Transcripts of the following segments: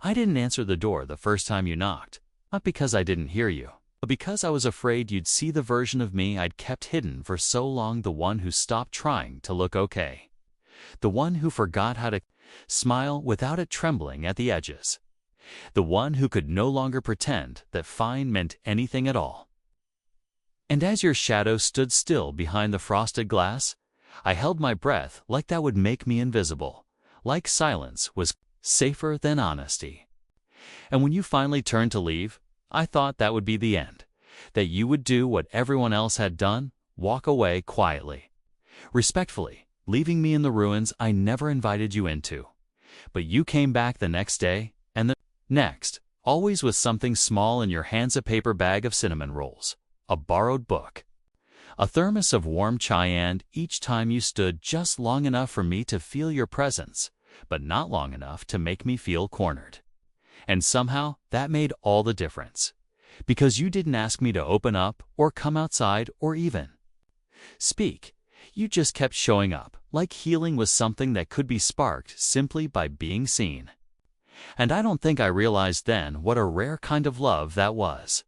I didn't answer the door the first time you knocked, not because I didn't hear you, but because I was afraid you'd see the version of me I'd kept hidden for so long, the one who stopped trying to look okay. The one who forgot how to smile without it trembling at the edges. The one who could no longer pretend that fine meant anything at all. And as your shadow stood still behind the frosted glass, I held my breath like that would make me invisible, like silence was safer than honesty. And when you finally turned to leave, I thought that would be the end, that you would do what everyone else had done, walk away quietly, respectfully, leaving me in the ruins I never invited you into. But you came back the next day, and the next, always with something small in your hands, a paper bag of cinnamon rolls, a borrowed book, a thermos of warm chai, and each time you stood just long enough for me to feel your presence, but not long enough to make me feel cornered. And somehow that made all the difference, because you didn't ask me to open up or come outside or even speak. You just kept showing up, like healing was something that could be sparked simply by being seen. And I don't think I realized then what a rare kind of love that was.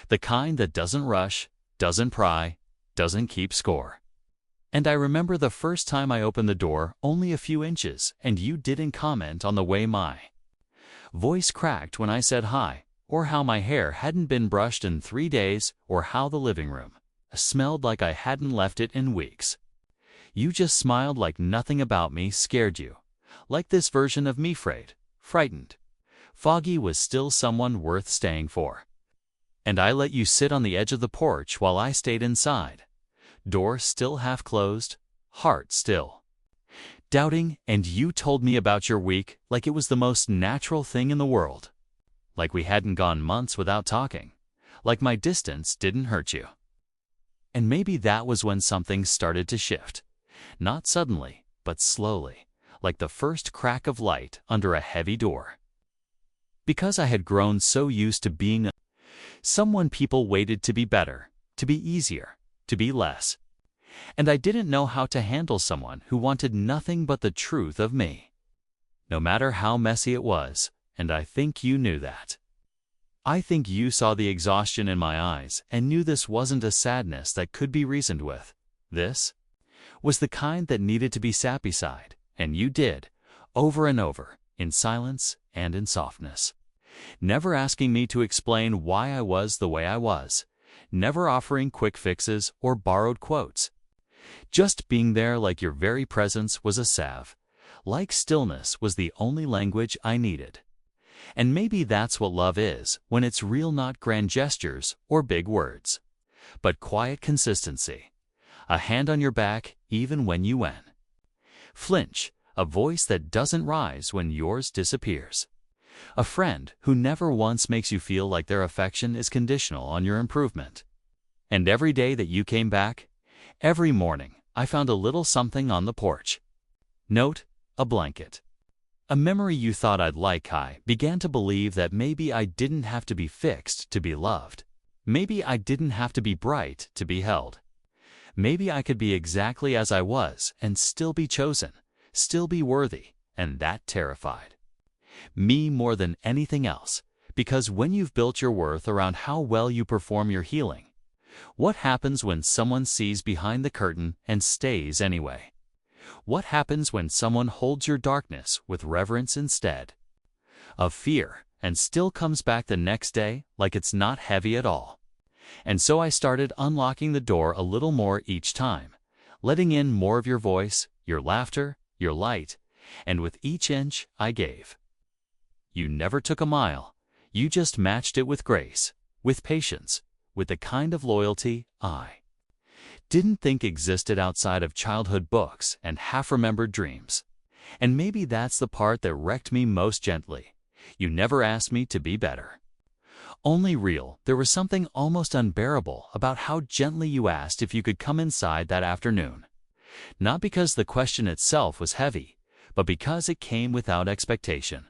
The kind that doesn't rush, doesn't pry, doesn't keep score. And I remember the first time I opened the door, only a few inches, and you didn't comment on the way my voice cracked when I said hi, or how my hair hadn't been brushed in 3 days, or how the living room smelled like I hadn't left it in weeks. You just smiled like nothing about me scared you, like this version of me, frightened, foggy, was still someone worth staying for. And I let you sit on the edge of the porch while I stayed inside, door still half closed, heart still doubting, and you told me about your week like it was the most natural thing in the world, like we hadn't gone months without talking, like my distance didn't hurt you. And maybe that was when something started to shift, not suddenly, but slowly, like the first crack of light under a heavy door. Because I had grown so used to being someone people waited to be better, to be easier, to be less. And I didn't know how to handle someone who wanted nothing but the truth of me, no matter how messy it was, and I think you knew that. I think you saw the exhaustion in my eyes and knew this wasn't a sadness that could be reasoned with. This was the kind that needed to be sat beside, and you did, over and over, in silence and in softness, never asking me to explain why I was the way I was, never offering quick fixes or borrowed quotes. Just being there, like your very presence was a salve, like stillness was the only language I needed. And maybe that's what love is, when it's real, not grand gestures or big words, but quiet consistency, a hand on your back even when you flinch, a voice that doesn't rise when yours disappears, a friend who never once makes you feel like their affection is conditional on your improvement. And every day that you came back, every morning, I found a little something on the porch. Note, a blanket. A memory you thought I'd like. I began to believe that maybe I didn't have to be fixed to be loved. Maybe I didn't have to be bright to be held. Maybe I could be exactly as I was and still be chosen, still be worthy, and that terrified me more than anything else, because when you've built your worth around how well you perform your healing, what happens when someone sees behind the curtain and stays anyway? What happens when someone holds your darkness with reverence instead of fear and still comes back the next day like it's not heavy at all? And so I started unlocking the door a little more each time, letting in more of your voice, your laughter, your light, and with each inch I gave, you never took a mile, you just matched it with grace, with patience, with the kind of loyalty I didn't think existed outside of childhood books and half-remembered dreams. And maybe that's the part that wrecked me most gently. You never asked me to be better, only real. There was something almost unbearable about how gently you asked if you could come inside that afternoon. Not because the question itself was heavy, but because it came without expectation,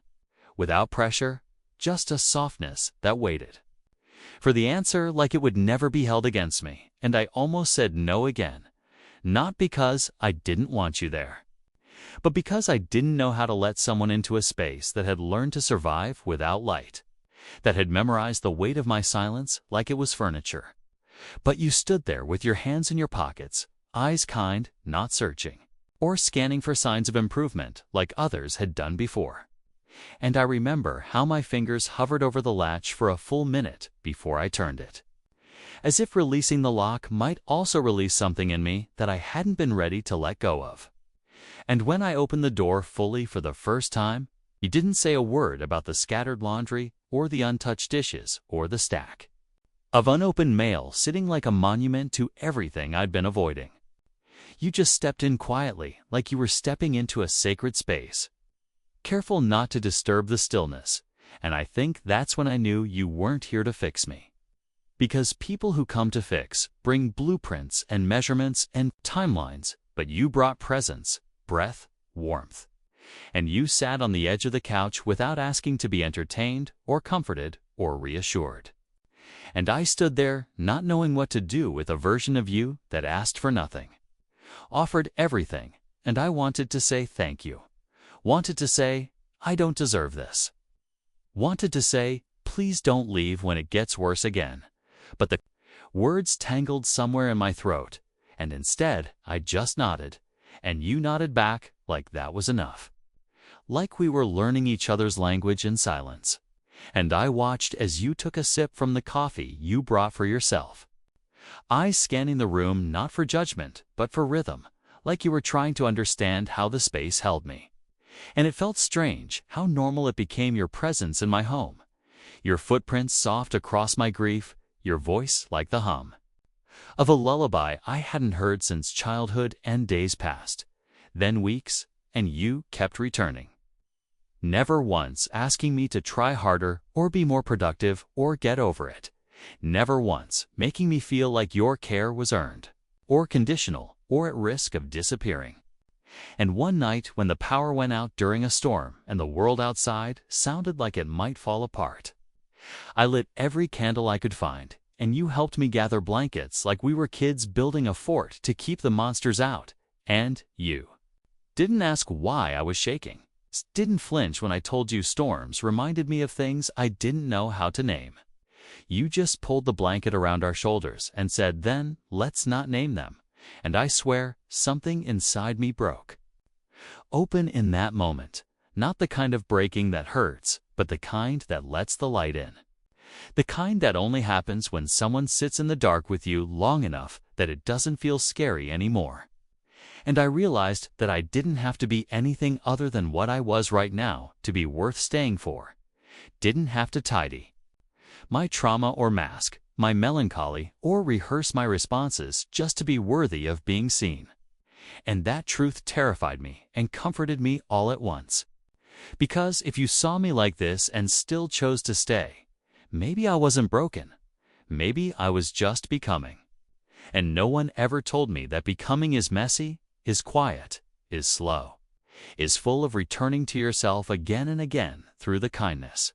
without pressure, just a softness that waited for the answer, like it would never be held against me. And I almost said no again, not because I didn't want you there, but because I didn't know how to let someone into a space that had learned to survive without light, that had memorized the weight of my silence like it was furniture. But you stood there with your hands in your pockets, eyes kind, not searching, or scanning for signs of improvement like others had done before. And I remember how my fingers hovered over the latch for a full minute before I turned it, as if releasing the lock might also release something in me that I hadn't been ready to let go of. And when I opened the door fully for the first time, you didn't say a word about the scattered laundry or the untouched dishes or the stack of unopened mail sitting like a monument to everything I'd been avoiding. You just stepped in quietly, like you were stepping into a sacred space, careful not to disturb the stillness, and I think that's when I knew you weren't here to fix me. Because people who come to fix bring blueprints and measurements and timelines, but you brought presence, breath, warmth. And you sat on the edge of the couch without asking to be entertained or comforted or reassured. And I stood there not knowing what to do with a version of you that asked for nothing, offered everything, and I wanted to say thank you. Wanted to say, I don't deserve this. Wanted to say, please don't leave when it gets worse again. But the words tangled somewhere in my throat, and instead I just nodded, and you nodded back like that was enough. Like we were learning each other's language in silence. And I watched as you took a sip from the coffee you brought for yourself. Eyes scanning the room not for judgment, but for rhythm, like you were trying to understand how the space held me. And it felt strange how normal it became, your presence in my home. Your footprints soft across my grief, your voice like the hum of a lullaby I hadn't heard since childhood, and days passed, then weeks, and you kept returning. Never once asking me to try harder or be more productive or get over it. Never once making me feel like your care was earned, or conditional, or at risk of disappearing. And one night when the power went out during a storm and the world outside sounded like it might fall apart, I lit every candle I could find, and you helped me gather blankets like we were kids building a fort to keep the monsters out, and you didn't ask why I was shaking. Didn't flinch when I told you storms reminded me of things I didn't know how to name. You just pulled the blanket around our shoulders and said, then let's not name them. And I swear something inside me broke open in that moment. Not the kind of breaking that hurts, but the kind that lets the light in. The kind that only happens when someone sits in the dark with you long enough that it doesn't feel scary anymore. And I realized that I didn't have to be anything other than what I was right now to be worth staying for. Didn't have to tidy my trauma or mask my melancholy or rehearse my responses just to be worthy of being seen. And that truth terrified me and comforted me all at once. Because if you saw me like this and still chose to stay, maybe I wasn't broken. Maybe I was just becoming. And no one ever told me that becoming is messy, is quiet, is slow, is full of returning to yourself again and again through the kindness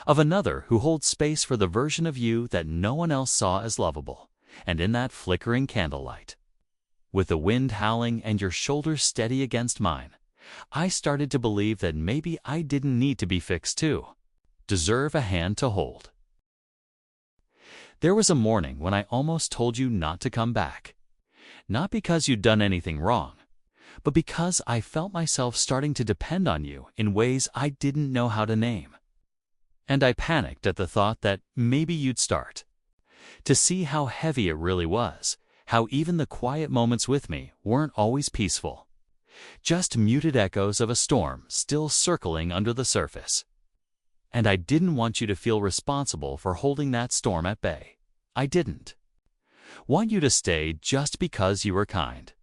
of another who holds space for the version of you that no one else saw as lovable. And in that flickering candlelight, with the wind howling and your shoulders steady against mine, I started to believe that maybe I didn't need to be fixed too. Deserve a hand to hold. There was a morning when I almost told you not to come back. Not because you'd done anything wrong, but because I felt myself starting to depend on you in ways I didn't know how to name. And I panicked at the thought that maybe you'd start to see how heavy it really was, how even the quiet moments with me weren't always peaceful. Just muted echoes of a storm still circling under the surface. And I didn't want you to feel responsible for holding that storm at bay. I didn't want you to stay just because you were kind.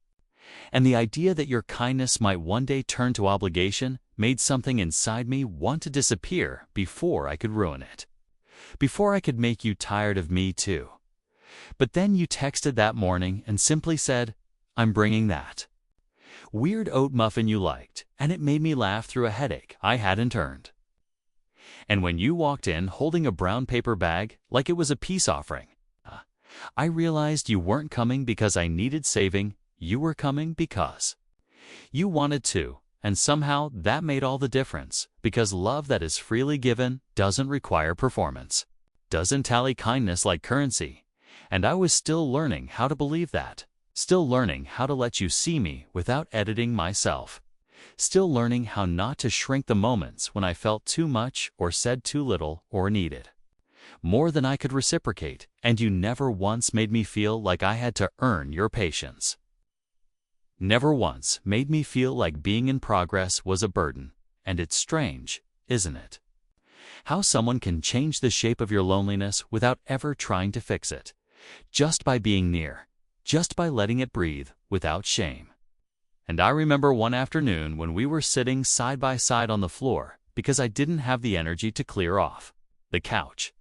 And the idea that your kindness might one day turn to obligation made something inside me want to disappear before I could ruin it. Before I could make you tired of me too. But then you texted that morning and simply said, I'm bringing that weird oat muffin you liked, and it made me laugh through a headache I hadn't earned. And when you walked in holding a brown paper bag like it was a peace offering, I realized you weren't coming because I needed saving, you were coming because You wanted to, and somehow that made all the difference, because love that is freely given doesn't require performance, doesn't tally kindness like currency. And I was still learning how to believe that, still learning how to let you see me without editing myself, still learning how not to shrink the moments when I felt too much or said too little or needed more than I could reciprocate, and you never once made me feel like I had to earn your patience. Never once made me feel like being in progress was a burden, and it's strange, isn't it? How someone can change the shape of your loneliness without ever trying to fix it, just by being near, just by letting it breathe without shame. And I remember one afternoon when we were sitting side by side on the floor because I didn't have the energy to clear off the couch.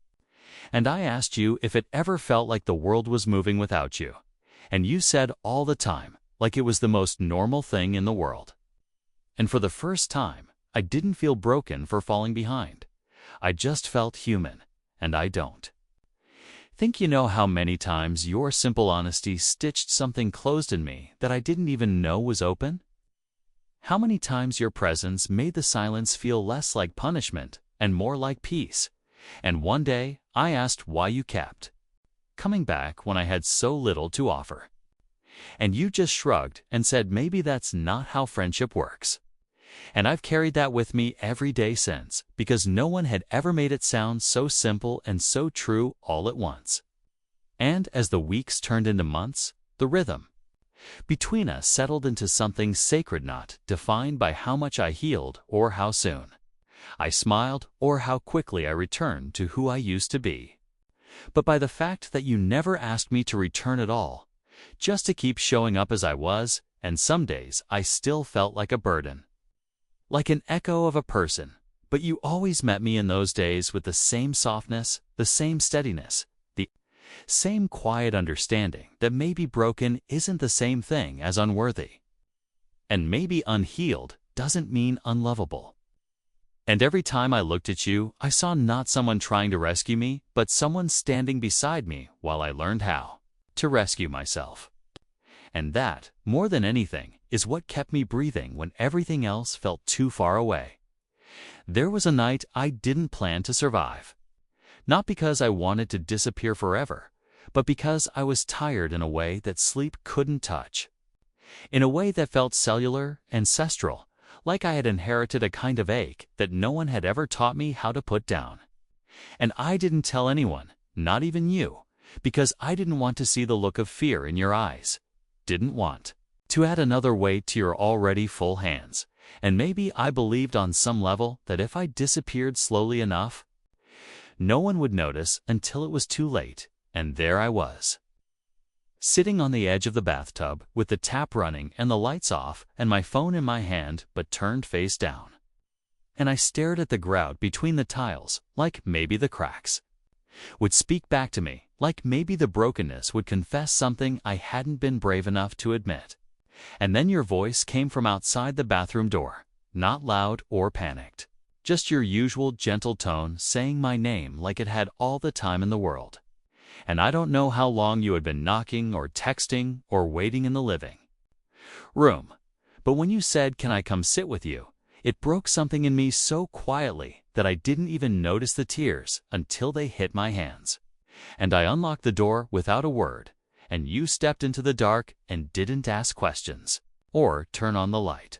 And I asked you if it ever felt like the world was moving without you, and you said all the time, like it was the most normal thing in the world. And for the first time, I didn't feel broken for falling behind. I just felt human, and I don't. Think you know how many times your simple honesty stitched something closed in me that I didn't even know was open? How many times your presence made the silence feel less like punishment and more like peace? And one day, I asked why you kept coming back when I had so little to offer. And you just shrugged and said maybe that's not how friendship works. And I've carried that with me every day since, because no one had ever made it sound so simple and so true all at once. And as the weeks turned into months, the rhythm between us settled into something sacred, not defined by how much I healed or how soon I smiled or how quickly I returned to who I used to be, but by the fact that you never asked me to return at all, just to keep showing up as I was, and some days I still felt like a burden, like an echo of a person, but you always met me in those days with the same softness, the same steadiness, the same quiet understanding that maybe broken isn't the same thing as unworthy, and maybe unhealed doesn't mean unlovable. And every time I looked at you, I saw not someone trying to rescue me, but someone standing beside me while I learned how to rescue myself. And that, more than anything, is what kept me breathing when everything else felt too far away. There was a night I didn't plan to survive. Not because I wanted to disappear forever, but because I was tired in a way that sleep couldn't touch. In a way that felt cellular, ancestral, like I had inherited a kind of ache that no one had ever taught me how to put down. And I didn't tell anyone, not even you, because I didn't want to see the look of fear in your eyes. Didn't want to add another weight to your already full hands. And maybe I believed on some level that if I disappeared slowly enough, no one would notice until it was too late, and there I was, sitting on the edge of the bathtub with the tap running and the lights off and my phone in my hand but turned face down. And I stared at the grout between the tiles, like maybe the cracks would speak back to me, like maybe the brokenness would confess something I hadn't been brave enough to admit. And then your voice came from outside the bathroom door, not loud or panicked, just your usual gentle tone saying my name like it had all the time in the world. And I don't know how long you had been knocking or texting or waiting in the living room, but when you said, "Can I come sit with you?" it broke something in me so quietly that I didn't even notice the tears until they hit my hands. And I unlocked the door without a word, and you stepped into the dark and didn't ask questions or turn on the light.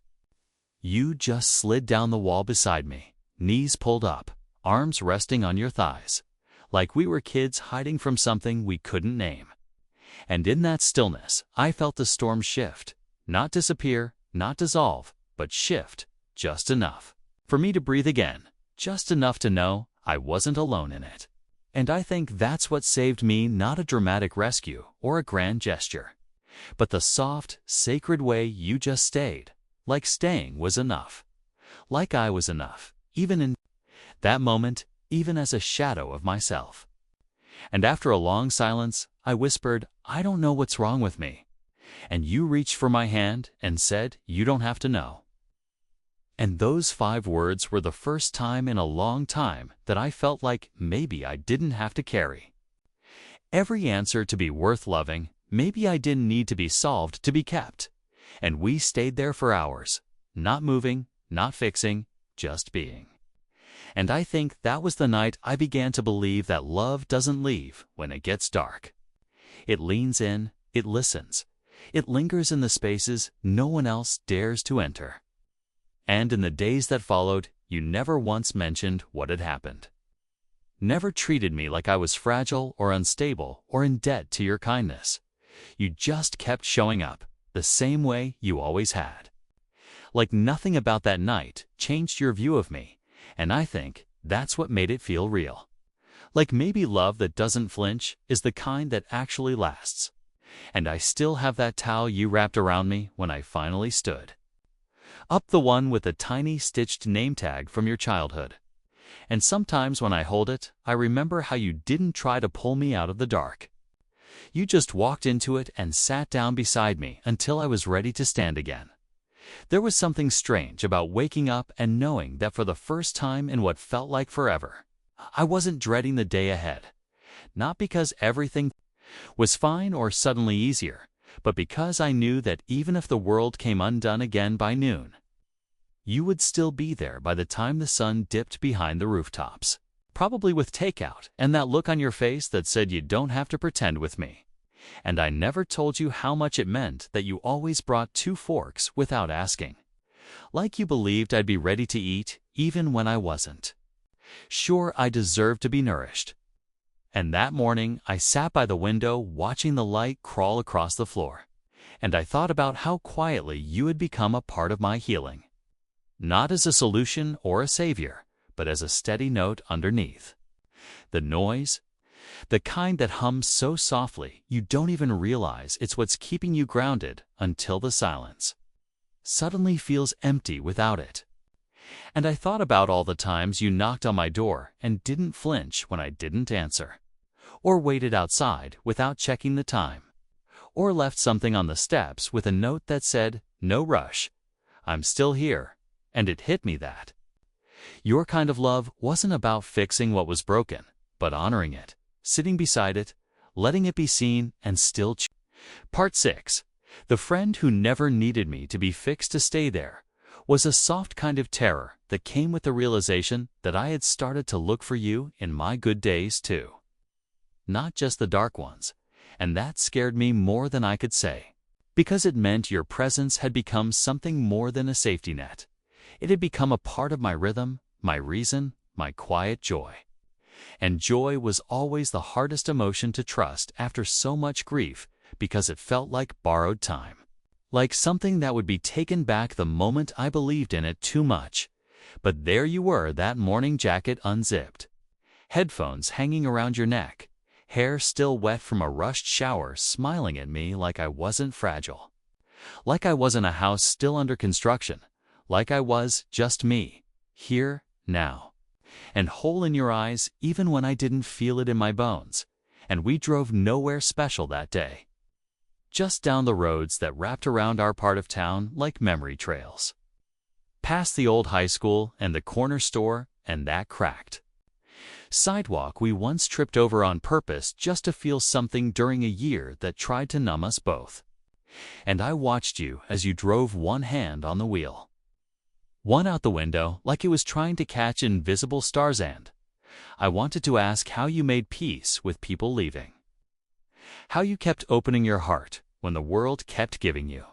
You just slid down the wall beside me, knees pulled up, arms resting on your thighs, like we were kids hiding from something we couldn't name. And in that stillness, I felt the storm shift, not disappear, not dissolve, but shift, just enough for me to breathe again, just enough to know I wasn't alone in it. And I think that's what saved me, not a dramatic rescue or a grand gesture, but the soft, sacred way you just stayed, like staying was enough, like I was enough, even in that moment, even as a shadow of myself. And after a long silence, I whispered, "I don't know what's wrong with me." And you reached for my hand and said, "You don't have to know." And those 5 words were the first time in a long time that I felt like maybe I didn't have to carry every answer to be worth loving. Maybe I didn't need to be solved to be kept. And we stayed there for hours, not moving, not fixing, just being. And I think that was the night I began to believe that love doesn't leave when it gets dark. It leans in, it listens, it lingers in the spaces no one else dares to enter. And in the days that followed, you never once mentioned what had happened. Never treated me like I was fragile or unstable or in debt to your kindness. You just kept showing up, the same way you always had. Like nothing about that night changed your view of me, and I think that's what made it feel real. Like maybe love that doesn't flinch is the kind that actually lasts. And I still have that towel you wrapped around me when I finally stood up, the one with a tiny stitched name tag from your childhood. And sometimes when I hold it, I remember how you didn't try to pull me out of the dark. You just walked into it and sat down beside me until I was ready to stand again. There was something strange about waking up and knowing that for the first time in what felt like forever, I wasn't dreading the day ahead. Not because everything was fine or suddenly easier, but because I knew that even if the world came undone again by noon, you would still be there by the time the sun dipped behind the rooftops. Probably with takeout and that look on your face that said you don't have to pretend with me. And I never told you how much it meant that you always brought 2 forks without asking. Like you believed I'd be ready to eat even when I wasn't. Sure, I deserved to be nourished. And that morning, I sat by the window watching the light crawl across the floor. And I thought about how quietly you had become a part of my healing. Not as a solution or a savior, but as a steady note underneath. The noise, the kind that hums so softly you don't even realize it's what's keeping you grounded until the silence suddenly feels empty without it. And I thought about all the times you knocked on my door and didn't flinch when I didn't answer, or waited outside without checking the time, or left something on the steps with a note that said, "No rush, I'm still here," and it hit me that your kind of love wasn't about fixing what was broken, but honoring it, sitting beside it, letting it be seen, and still Part 6. The friend who never needed me to be fixed to stay there was a soft kind of terror that came with the realization that I had started to look for you in my good days too. Not just the dark ones, and that scared me more than I could say, because it meant your presence had become something more than a safety net. It had become a part of my rhythm, my reason, my quiet joy. And joy was always the hardest emotion to trust after so much grief, because it felt like borrowed time. Like something that would be taken back the moment I believed in it too much. But there you were, that morning, jacket unzipped, headphones hanging around your neck, hair still wet from a rushed shower, smiling at me like I wasn't fragile. Like I wasn't a house still under construction. Like I was just me, here, now. And whole in your eyes even when I didn't feel it in my bones. And we drove nowhere special that day. Just down the roads that wrapped around our part of town like memory trails. Past the old high school and the corner store and that cracked sidewalk we once tripped over on purpose just to feel something during a year that tried to numb us both. And I watched you as you drove, one hand on the wheel, one out the window like it was trying to catch invisible stars, and I wanted to ask how you made peace with people leaving. How you kept opening your heart when the world kept giving you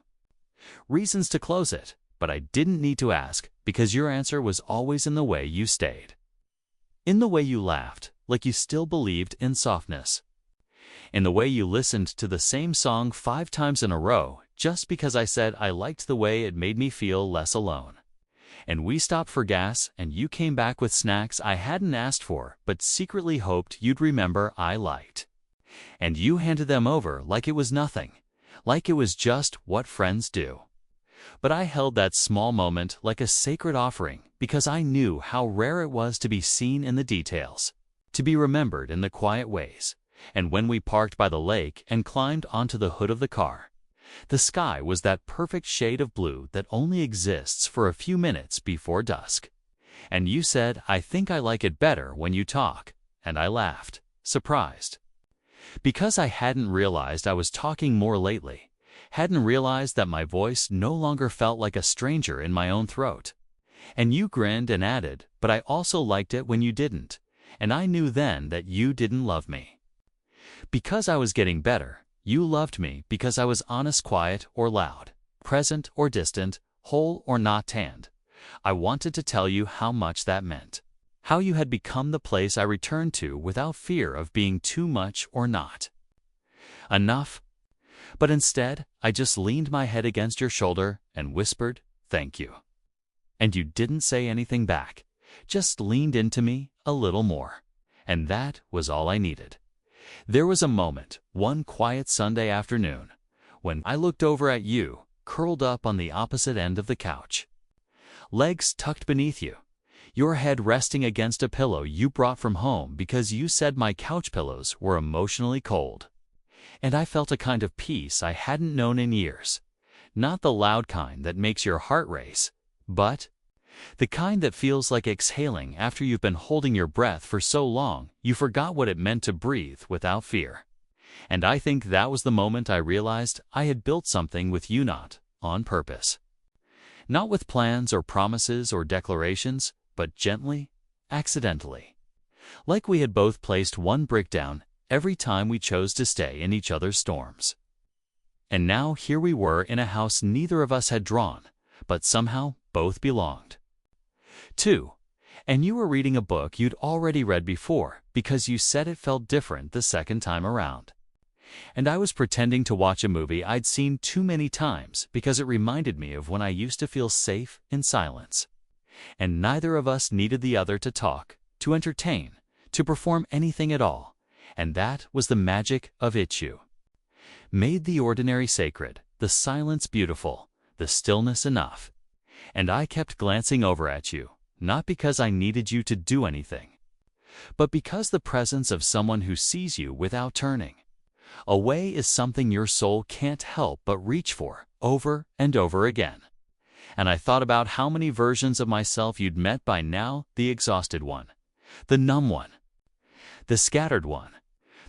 reasons to close it, but I didn't need to ask because your answer was always in the way you stayed. In the way you laughed, like you still believed in softness. In the way you listened to the same song 5 times in a row just because I said I liked the way it made me feel less alone. And we stopped for gas and you came back with snacks I hadn't asked for but secretly hoped you'd remember I liked. And you handed them over like it was nothing, like it was just what friends do. But I held that small moment like a sacred offering because I knew how rare it was to be seen in the details, to be remembered in the quiet ways. And when we parked by the lake and climbed onto the hood of the car, the sky was that perfect shade of blue that only exists for a few minutes before dusk. And you said, "I think I like it better when you talk," and I laughed, surprised. Because I hadn't realized I was talking more lately, Hadn't realized that my voice no longer felt like a stranger in my own throat. And you grinned and added, "But I also liked it when you didn't." And I knew then that you didn't love me. Because I was getting better, you loved me because I was honest, quiet or loud, present or distant, whole or not tanned. I wanted to tell you how much that meant. How you had become the place I returned to without fear of being too much or not enough. But instead, I just leaned my head against your shoulder and whispered, "Thank you." And you didn't say anything back, just leaned into me a little more. And that was all I needed. There was a moment, one quiet Sunday afternoon, when I looked over at you, curled up on the opposite end of the couch. Legs tucked beneath you, your head resting against a pillow you brought from home because you said my couch pillows were emotionally cold. And I felt a kind of peace I hadn't known in years. Not the loud kind that makes your heart race, but the kind that feels like exhaling after you've been holding your breath for so long you forgot what it meant to breathe without fear. And I think that was the moment I realized I had built something with you, not on purpose. Not with plans or promises or declarations, but gently, accidentally. Like we had both placed one brick down every time we chose to stay in each other's storms. And now here we were in a house neither of us had drawn, but somehow both belonged. 2. And you were reading a book you'd already read before because you said it felt different the second time around. And I was pretending to watch a movie I'd seen too many times because it reminded me of when I used to feel safe in silence. And neither of us needed the other to talk, to entertain, to perform anything at all. And that was the magic of you. Made the ordinary sacred, the silence beautiful, the stillness enough. And I kept glancing over at you, not because I needed you to do anything, but because the presence of someone who sees you without turning away is something your soul can't help but reach for over and over again. And I thought about how many versions of myself you'd met by now, the exhausted one, the numb one, the scattered one,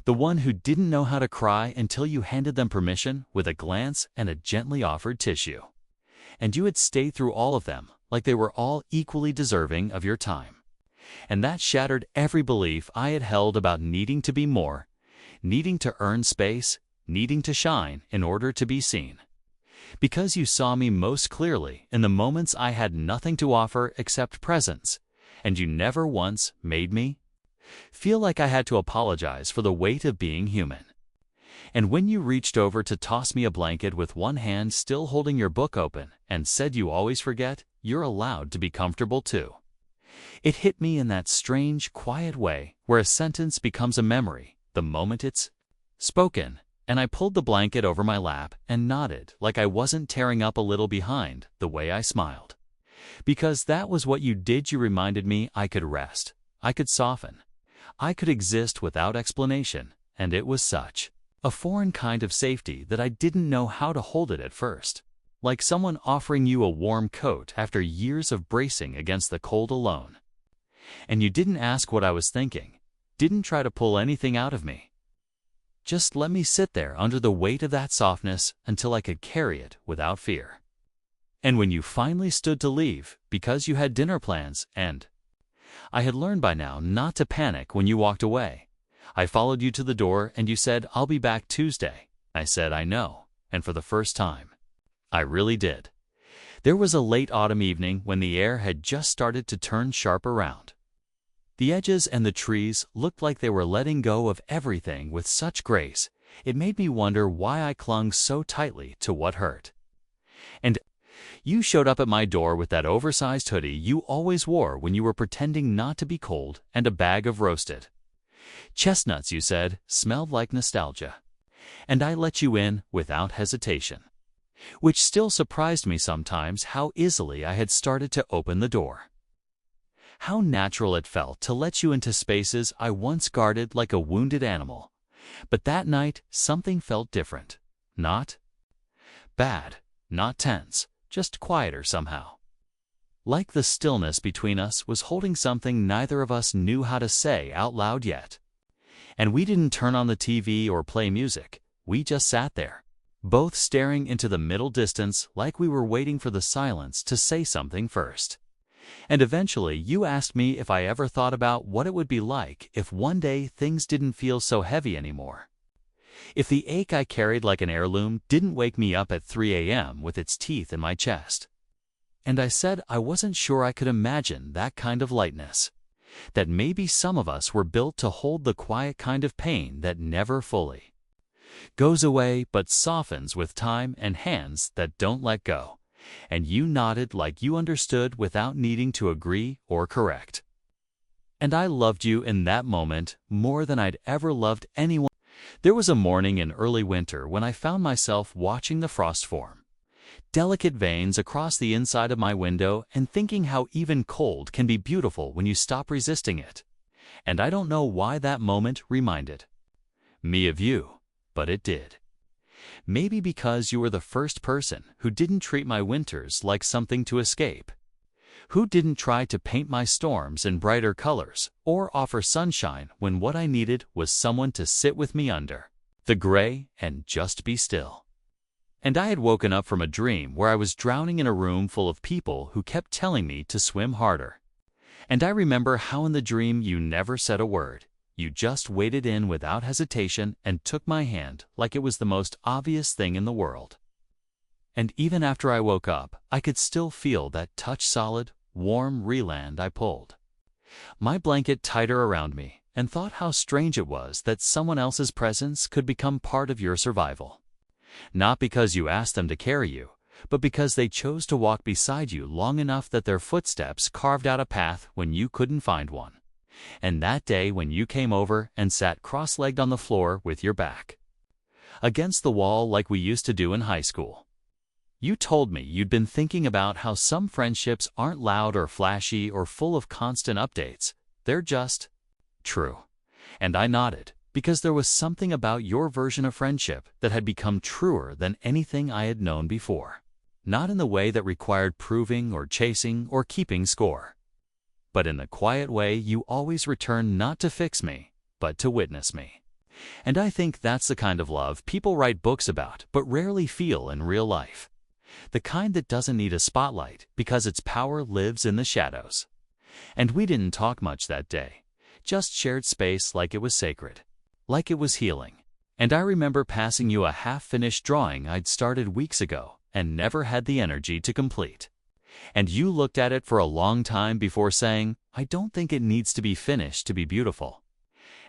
the one who didn't know how to cry until you handed them permission with a glance and a gently offered tissue. And you had stayed through all of them like they were all equally deserving of your time. And that shattered every belief I had held about needing to be more, needing to earn space, needing to shine in order to be seen. Because you saw me most clearly in the moments I had nothing to offer except presence, and you never once made me feel like I had to apologize for the weight of being human. And when you reached over to toss me a blanket with one hand still holding your book open and said you always forget, you're allowed to be comfortable too. It hit me in that strange, quiet way where a sentence becomes a memory the moment it's spoken, and I pulled the blanket over my lap and nodded like I wasn't tearing up a little behind the way I smiled. Because that was what you did. You reminded me I could rest, I could soften, I could exist without explanation, and it was such a foreign kind of safety that I didn't know how to hold it at first. Like someone offering you a warm coat after years of bracing against the cold alone. And you didn't ask what I was thinking, didn't try to pull anything out of me. Just let me sit there under the weight of that softness until I could carry it without fear. And when you finally stood to leave because you had dinner plans and I had learned by now not to panic when you walked away, I followed you to the door and you said, "I'll be back Tuesday." I said, "I know," and for the first time, I really did. There was a late autumn evening when the air had just started to turn sharp around. The edges and the trees looked like they were letting go of everything with such grace, it made me wonder why I clung so tightly to what hurt. And you showed up at my door with that oversized hoodie you always wore when you were pretending not to be cold and a bag of roasted chestnuts, you said, smelled like nostalgia. And I let you in without hesitation. Which still surprised me sometimes how easily I had started to open the door. How natural it felt to let you into spaces I once guarded like a wounded animal. But that night, something felt different. Not bad, not tense, just quieter somehow. Like the stillness between us was holding something neither of us knew how to say out loud yet. And we didn't turn on the TV or play music, we just sat there. both staring into the middle distance like we were waiting for the silence to say something first. And eventually you asked me if I ever thought about what it would be like if one day things didn't feel so heavy anymore. If the ache I carried like an heirloom didn't wake me up at 3 a.m. with its teeth in my chest. And I said I wasn't sure I could imagine that kind of lightness. That maybe some of us were built to hold the quiet kind of pain that never fully goes away but softens with time and hands that don't let go. And you nodded like you understood without needing to agree or correct. And I loved you in that moment more than I'd ever loved anyone. There was a morning in early winter when I found myself watching the frost form, delicate veins across the inside of my window, and thinking how even cold can be beautiful when you stop resisting it. And I don't know why that moment reminded me of you, but it did. Maybe because you were the first person who didn't treat my winters like something to escape, who didn't try to paint my storms in brighter colors or offer sunshine when what I needed was someone to sit with me under the gray and just be still. And I had woken up from a dream where I was drowning in a room full of people who kept telling me to swim harder. And I remember how in the dream you never said a word. You just waded in without hesitation and took my hand like it was the most obvious thing in the world. And even after I woke up, I could still feel that touch-solid, warm reland I pulled my blanket tighter around me, and thought how strange it was that someone else's presence could become part of your survival. Not because you asked them to carry you, but because they chose to walk beside you long enough that their footsteps carved out a path when you couldn't find one. And that day when you came over and sat cross-legged on the floor with your back against the wall like we used to do in high school, you told me you'd been thinking about how some friendships aren't loud or flashy or full of constant updates. They're just true. And I nodded, because there was something about your version of friendship that had become truer than anything I had known before. Not in the way that required proving or chasing or keeping score, but in the quiet way you always returned not to fix me, but to witness me. And I think that's the kind of love people write books about but rarely feel in real life. The kind that doesn't need a spotlight because its power lives in the shadows. And we didn't talk much that day, just shared space like it was sacred, like it was healing. And I remember passing you a half-finished drawing I'd started weeks ago and never had the energy to complete. And you looked at it for a long time before saying, "I don't think it needs to be finished to be beautiful."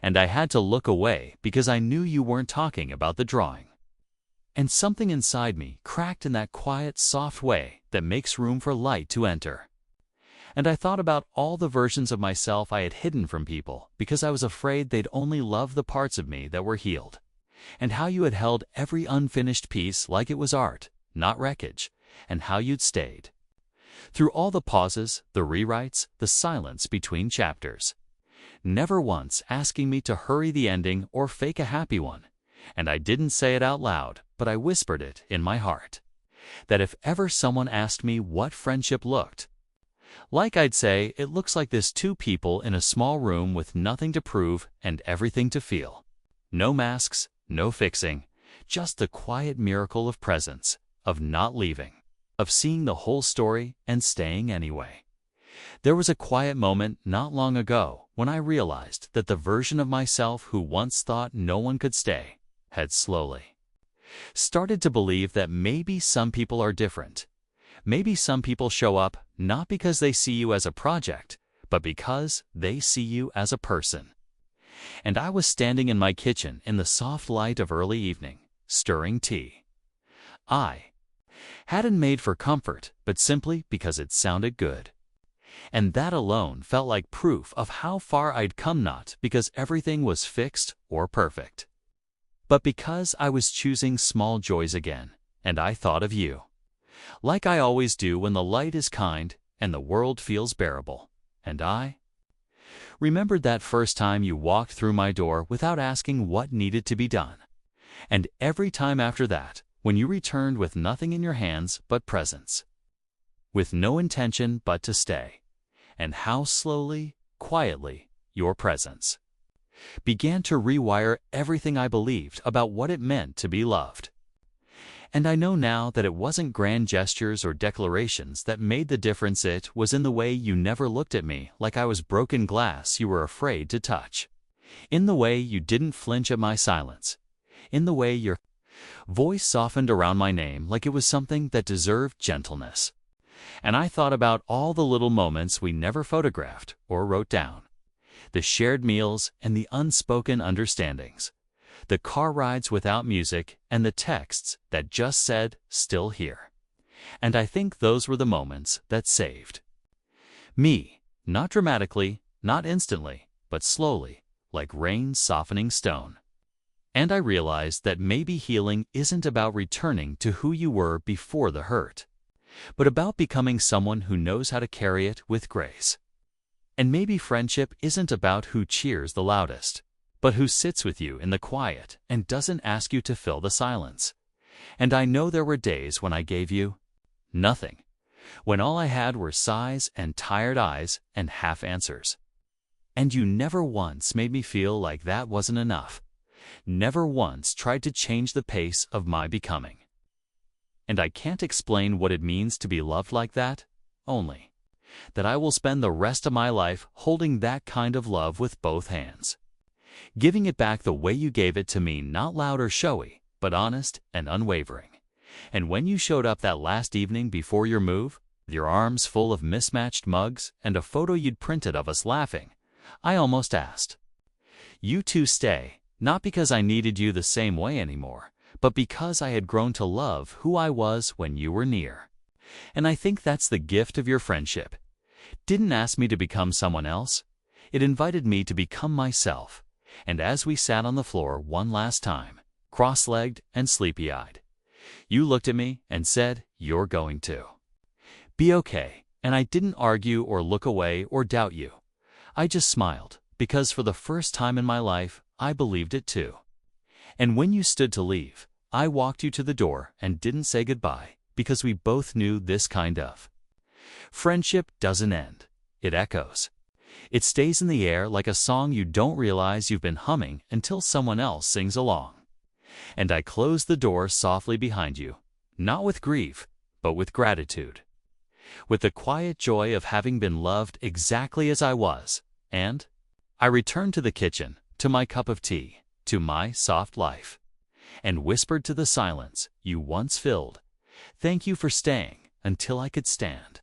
And I had to look away because I knew you weren't talking about the drawing. And something inside me cracked in that quiet, soft way that makes room for light to enter. And I thought about all the versions of myself I had hidden from people because I was afraid they'd only love the parts of me that were healed. And how you had held every unfinished piece like it was art, not wreckage, and how you'd stayed through all the pauses, the rewrites, the silence between chapters, never once asking me to hurry the ending or fake a happy one. And I didn't say it out loud, but I whispered it in my heart, that if ever someone asked me what friendship looked like, I'd say it looks like this: two people in a small room with nothing to prove and everything to feel. No masks, no fixing, just the quiet miracle of presence, of not leaving, of seeing the whole story and staying anyway. There was a quiet moment not long ago when I realized that the version of myself who once thought no one could stay had slowly started to believe that maybe some people are different. Maybe some people show up not because they see you as a project, but because they see you as a person. And I was standing in my kitchen in the soft light of early evening, stirring tea. I hadn't made for comfort, but simply because it sounded good. And that alone felt like proof of how far I'd come, not because everything was fixed or perfect, but because I was choosing small joys again. And I thought of you, like I always do when the light is kind and the world feels bearable. And I remembered that first time you walked through my door without asking what needed to be done. And every time after that, when you returned with nothing in your hands but presence, with no intention but to stay, and how slowly, quietly, your presence began to rewire everything I believed about what it meant to be loved. And I know now that it wasn't grand gestures or declarations that made the difference. It was in the way you never looked at me like I was broken glass you were afraid to touch. In the way you didn't flinch at my silence. In the way your voice softened around my name like it was something that deserved gentleness. And I thought about all the little moments we never photographed or wrote down. The shared meals and the unspoken understandings. The car rides without music and the texts that just said, "Still here." And I think those were the moments that saved me. Not dramatically, not instantly, but slowly, like rain softening stone. And I realized that maybe healing isn't about returning to who you were before the hurt, but about becoming someone who knows how to carry it with grace. And maybe friendship isn't about who cheers the loudest, but who sits with you in the quiet and doesn't ask you to fill the silence. And I know there were days when I gave you nothing, when all I had were sighs and tired eyes and half answers. And you never once made me feel like that wasn't enough. Never once tried to change the pace of my becoming. And I can't explain what it means to be loved like that, only that I will spend the rest of my life holding that kind of love with both hands. Giving it back the way you gave it to me, not loud or showy, but honest and unwavering. And when you showed up that last evening before your move, with your arms full of mismatched mugs and a photo you'd printed of us laughing, I almost asked, "You two stay," not because I needed you the same way anymore, but because I had grown to love who I was when you were near. And I think that's the gift of your friendship. It didn't ask me to become someone else. It invited me to become myself. And as we sat on the floor one last time, cross-legged and sleepy-eyed, you looked at me and said, "You're going to be okay." And I didn't argue or look away or doubt you. I just smiled, because for the first time in my life, I believed it too. And when you stood to leave, I walked you to the door and didn't say goodbye, because we both knew this kind of friendship doesn't end. It echoes. It stays in the air like a song you don't realize you've been humming until someone else sings along. And I closed the door softly behind you, not with grief, but with gratitude. With the quiet joy of having been loved exactly as I was. And I returned to the kitchen, to my cup of tea, to my soft life, and whispered to the silence you once filled, "Thank you for staying until I could stand."